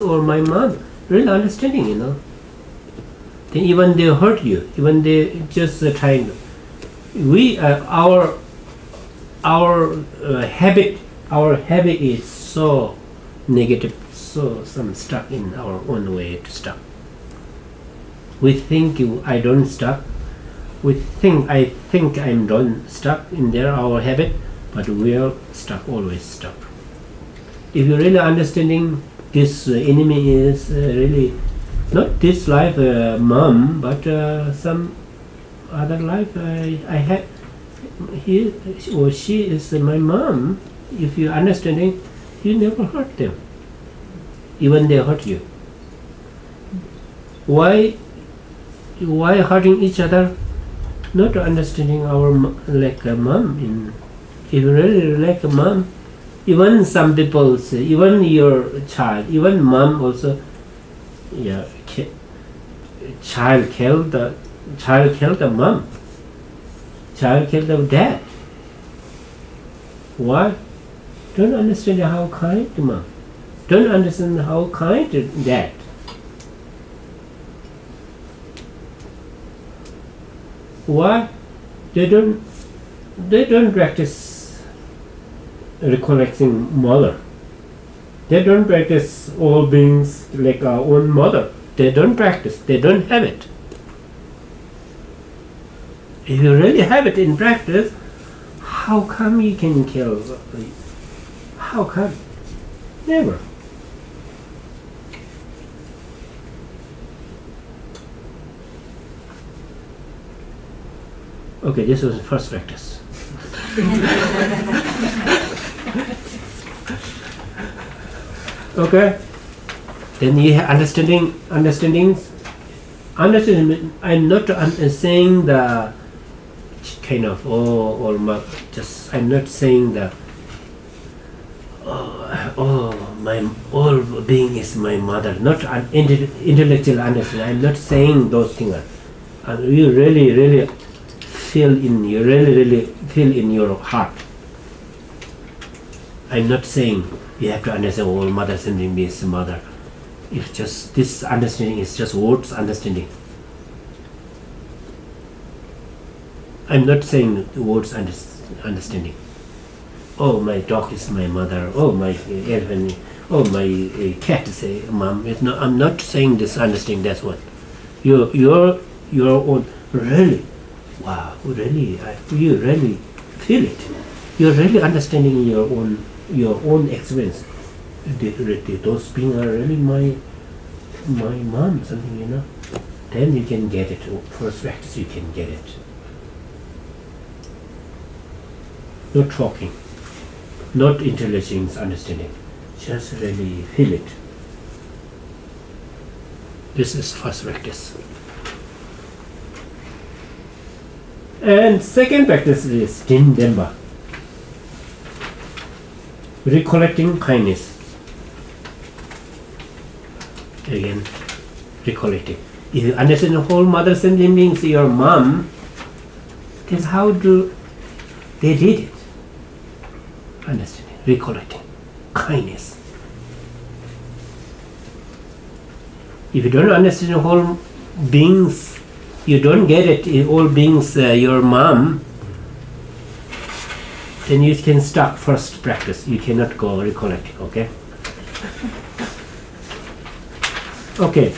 or my mom, really understanding, Then even they hurt you, even they just trying. We our habit is so negative, so some stuck in our own way to stuck. We think I don't stuck. We think I'm don't stuck in there our habit, but we are stuck, always stuck. If you really understanding this enemy is really not this life mom, but some other life I had. He or she is my mom. If you understanding, you never hurt them. Even they hurt you. Why hurting each other? Not understanding our like a mom. If you really like a mom, even some people say, even your child, even mom also, child killed the mom. Child killed the dad. Why? Don't understand how kind mom. Don't understand how kind dad. Why? They don't practice recollecting mother. They don't practice all beings like our own mother. They don't practice. They don't have it. If you really have it in practice, how come you can kill? How come? Never. Okay, this was the first practice. Okay. Then you have understandings. Understanding. I'm not saying the kind of just. I'm not saying the my all being is my mother. Not intellectual understanding. I'm not saying those things. You really feel in your heart. I'm not saying you have to understand all mother sending me is mother. It's just this understanding is just words understanding. I'm not saying the words understanding. Oh, my dog is my mother. Oh, my elephant. Oh, my cat is a mom. I'm not saying this understanding. That's what your own really. Wow, really, you really feel it. You're really understanding your own experience. Those beings are really my mom, something, Then you can get it. First practice, you can get it. Not talking, not intelligence, understanding. Just really feel it. This is first practice. And second practice is Jindemba. Recollecting kindness. Again, recollecting. If you understand the whole mother sending beings, your mom, then how do they did it? Understanding, recollecting, kindness. If you don't understand the whole beings, you don't get it in all beings, your mom, then you can stop first practice. You cannot go recollecting, okay? Okay,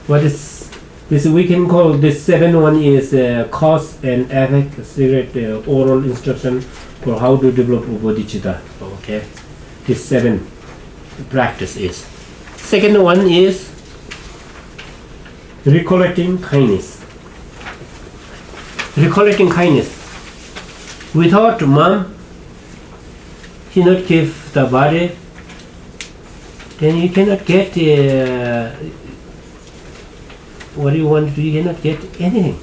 what is this? We can call this 7-1 is cause and effect, secret oral instruction for how to develop bodhicitta, okay? This 7 practice is. Second one is recollecting kindness. Recollecting kindness. Without mom, he not give the body, then you cannot get what you want to do, you cannot get anything.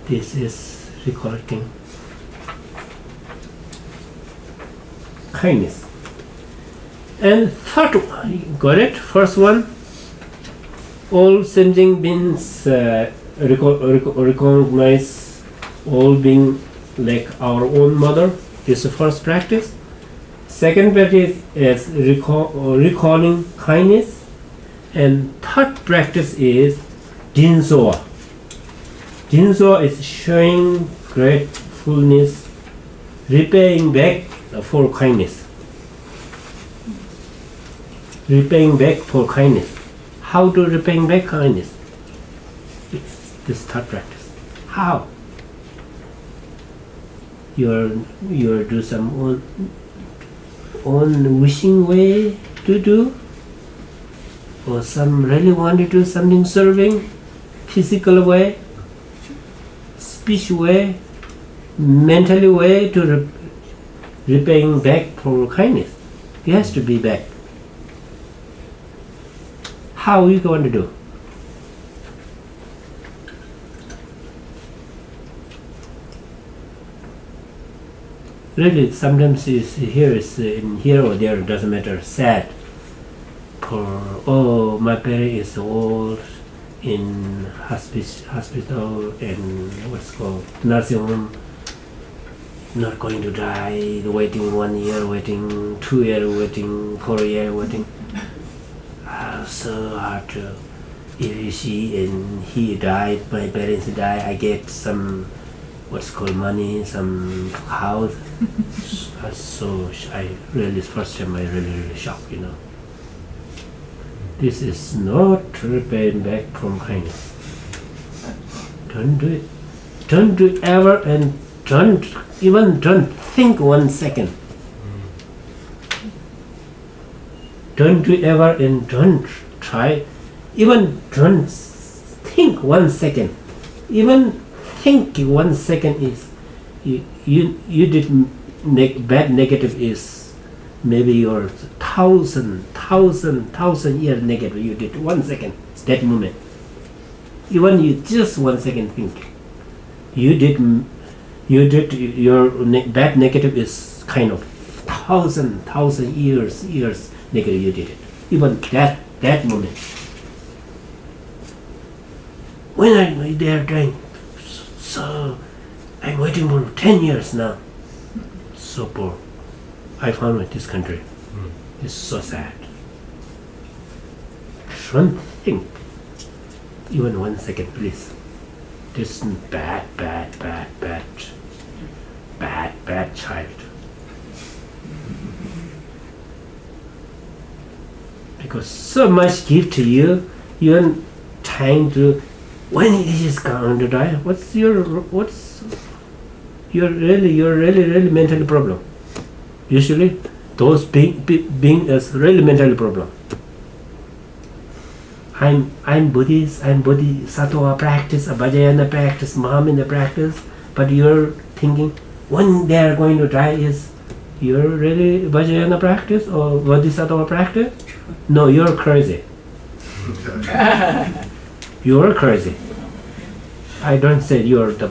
This is recollecting kindness. And third one, got it? First one, all sentient beings recognize all being like our own mother. This is the first practice. Second practice is recalling kindness. And third practice is Jinso. Jinso is showing gratefulness, repaying back for kindness. Repaying back for kindness. How to repaying back kindness? It's this third practice. How? You do some own wishing way to do, or some really want to do something serving, physical way, speech way, mentally way to repaying back for kindness. It has to be back. How are you going to do? Really, sometimes is in here or there, doesn't matter. Sad. My parent is old, in hospital and what's called nursing home. Not going to die. Waiting 1 year, waiting 2 years, waiting 4 years, waiting. So hard to. If you see and he died, my parents died, I get some what's called money, some house. So I really, first time I really shocked, This is not repaying back from kindness. Don't do it. Don't do it ever, and don't think 1 second. Don't do it ever, and don't try. Even don't think 1 second. Even think 1 second is you did bad negative is maybe your thousand years negative you did 1 second that moment. Even you just 1 second think you did your bad negative is kind of thousand years negative you did it. Even that moment. When I'm there doing so I'm waiting for 10 years now. So poor. I found with this country. It's so sad. Don't think even 1 second, please. This is bad child. Because so much give to you, you're trying to. When he is going to die, what's your really mentally problem? Usually, those being is really mentally problem. I'm Buddhist, I'm Bodhisattva practice, a Vajrayana practice, Mahamudra practice, but you're thinking when they are going to die is you're really Vajrayana practice or Bodhisattva practice? No, you're crazy. You're crazy. I don't say you're the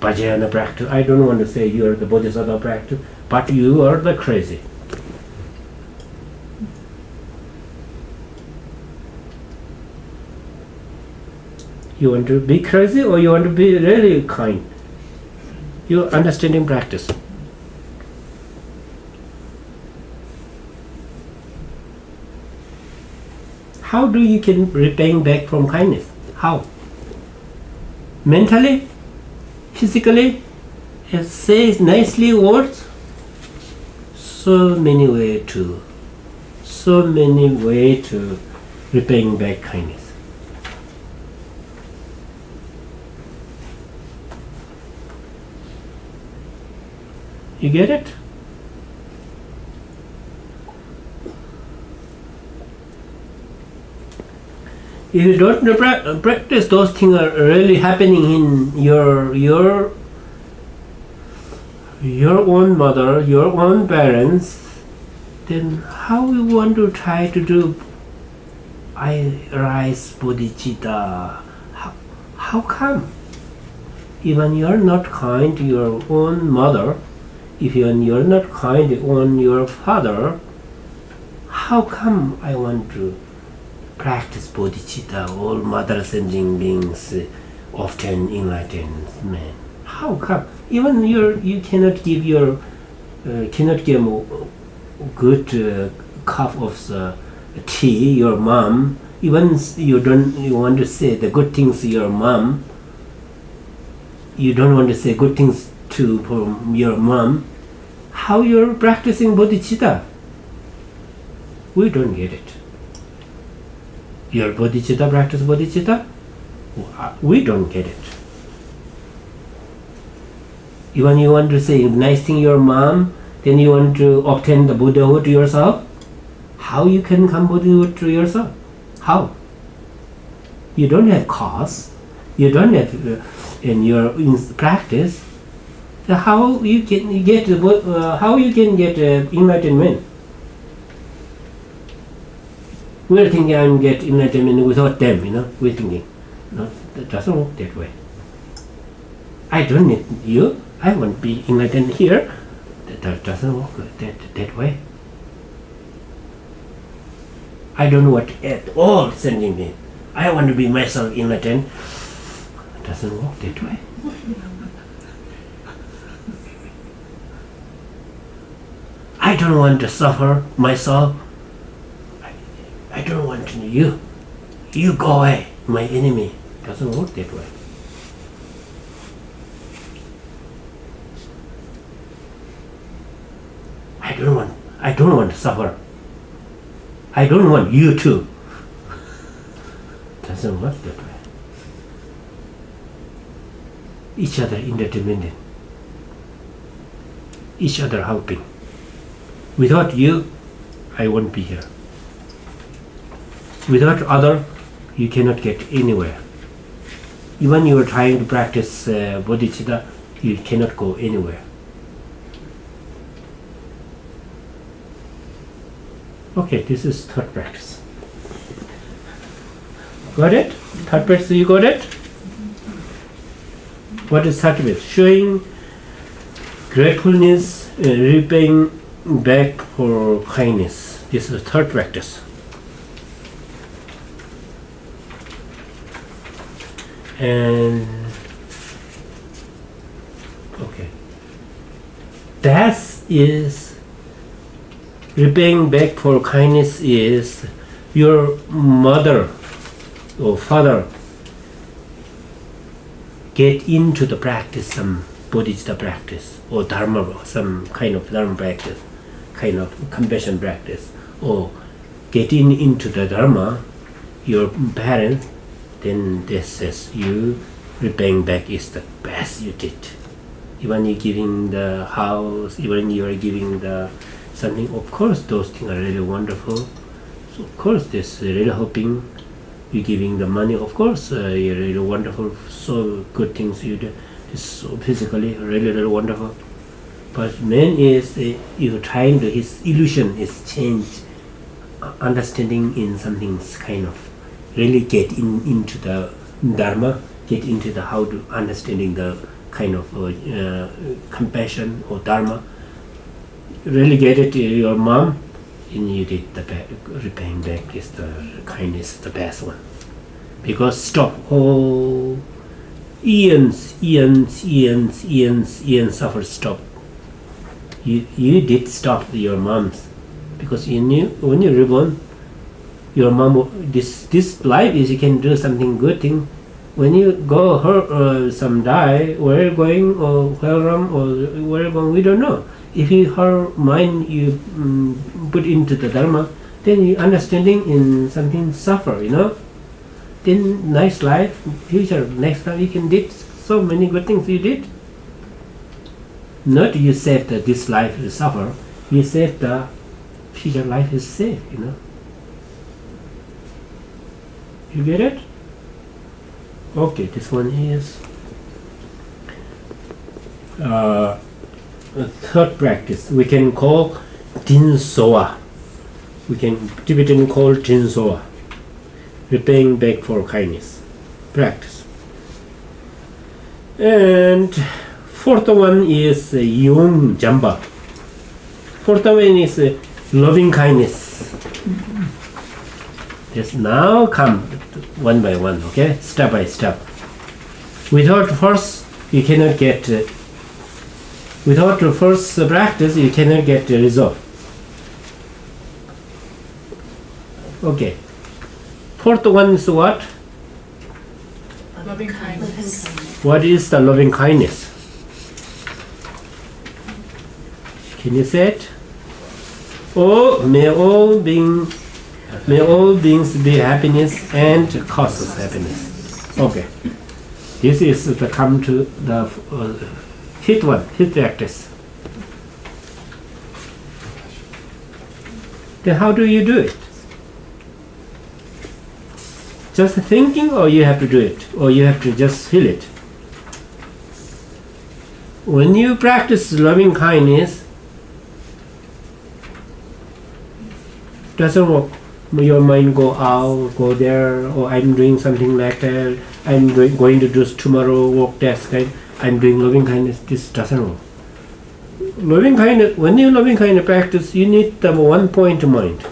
Vajrayana practice. I don't want to say you're the Bodhisattva practice, but you are the crazy. You want to be crazy or you want to be really kind? You're understanding practice. How do you can repaying back from kindness? How? Mentally, physically, say nicely words. So many way to repaying back kindness. You get it? If you don't practice, those things are really happening in your own mother, your own parents. Then how you want to try to do I rise bodhicitta? How come? Even you're not kind to your own mother, if you're not kind to your father, how come I want to practice bodhicitta? All mothers and beings often enlightened men. How come? Even you cannot give your cannot give a good cup of the tea, your mom, even you want to say the good things to your mom, you don't want to say good things from your mom, how you're practicing bodhicitta? We don't get it. Your bodhicitta practice bodhicitta? We don't get it. Even you want to say nice thing your mom, then you want to obtain the Buddhahood yourself? How you can come Buddhahood to yourself? How? You don't have cause. You don't have in your practice. So how you can get enlightenment? We're thinking I'm get enlightenment without them, we're thinking. No, that doesn't work that way. I don't need you. I want to be enlightened here. That doesn't work that way. I don't want at all sending me. I want to be myself enlightened. It doesn't work that way. I don't want to suffer myself. I don't want you. You go away, my enemy. It doesn't work that way. I don't want to suffer. I don't want you to. It doesn't work that way. Each other interdependent. Each other helping. Without you, I won't be here. Without other, you cannot get anywhere. Even you are trying to practice bodhicitta, you cannot go anywhere. Okay, this is third practice. Got it? Third practice, you got it? What is third practice? Showing gratefulness, repaying back for kindness. This is the third practice. And okay, that is repaying back for kindness is your mother or father get into the practice, some bodhicitta practice or dharma, some kind of dharma practice, kind of compassion practice, or getting into the dharma, your parents, then this says you repaying back is the best you did. Even you giving the house, even you are giving the something, of course those things are really wonderful. So of course this really helping. You giving the money, of course you're really wonderful. So good things you do. It's so physically really wonderful. But man is you trying to, his illusion is changed, understanding in something kind of really get into the dharma, get into the how to understanding the kind of compassion or dharma. Really get it to your mom, and you did the repaying back is the kindness, the best one. Because stop all eons suffer, stop. You did stop your moms, because you knew when you're reborn, your mom, this life is you can do something good thing. When you go her some die, where you're going or where from or where you're going, we don't know. If you her mind you put into the dharma, then you understanding in something suffer, Then nice life, future, next time you can did so many good things you did. Not you said that this life is suffer, you said the future life is safe, You get it? Okay, this one is a third practice. We can call Dinsoa. We can Tibetan call Dinsoa. Repaying back for kindness. Practice. And fourth one is Yung Jamba. Fourth one is loving kindness. Just now come one by one, okay? Step by step. Without first, you cannot get Without the first practice, you cannot get the result. Okay. Fourth one is what? Loving kindness. What is the loving kindness? Can you say it? Oh, may all beings be happiness and causes happiness. Okay. This is the come to the fifth one, fifth practice. Then how do you do it? Just thinking, or you have to do it, or you have to just feel it. When you practice loving kindness, doesn't work. Your mind go out, go there, or I'm doing something like that. I'm going to do tomorrow work that kind. I'm doing loving kindness. This doesn't work. Loving kindness. When you loving kindness practice, you need the 1 point mind,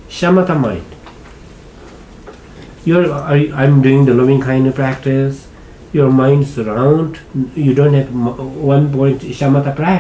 shamatha mind. I'm doing the loving kindness practice. Your mind's round. You don't have 1 point shamatha practice.